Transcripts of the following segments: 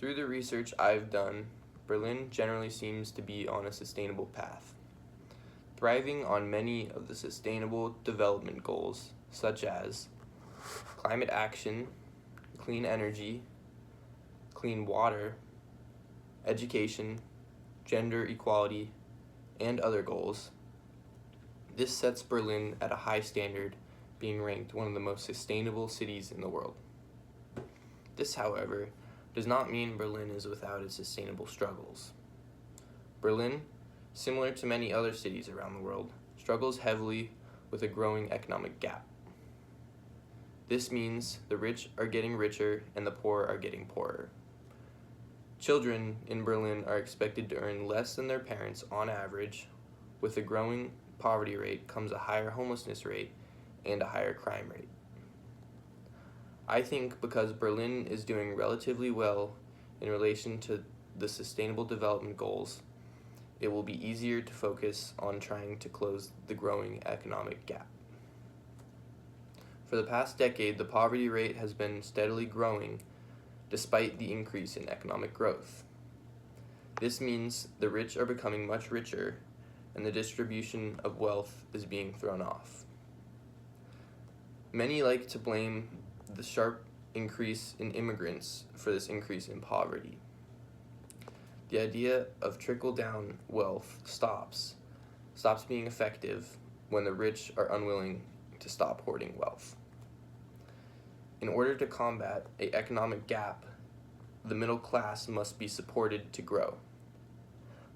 Through the research I've done, Berlin generally seems to be on a sustainable path, thriving on many of the sustainable development goals, such as climate action, clean energy, clean water, education, gender equality, and other goals. This sets Berlin at a high standard, being ranked one of the most sustainable cities in the world. This, however, does not mean Berlin is without its sustainable struggles. Berlin, similar to many other cities around the world, struggles heavily with a growing economic gap. This means the rich are getting richer and the poor are getting poorer. Children in Berlin are expected to earn less than their parents on average. With a growing poverty rate comes a higher homelessness rate and a higher crime rate. I think because Berlin is doing relatively well in relation to the Sustainable Development Goals, it will be easier to focus on trying to close the growing economic gap. For the past decade, the poverty rate has been steadily growing despite the increase in economic growth. This means the rich are becoming much richer and the distribution of wealth is being thrown off. Many like to blame the sharp increase in immigrants for this increase in poverty. The idea of trickle-down wealth stops being effective when the rich are unwilling to stop hoarding wealth. In order to combat an economic gap, the middle class must be supported to grow.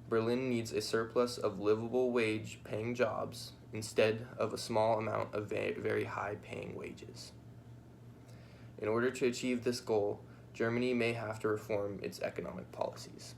Berlin needs a surplus of livable wage-paying jobs instead of a small amount of very high-paying wages. In order to achieve this goal, Germany may have to reform its economic policies.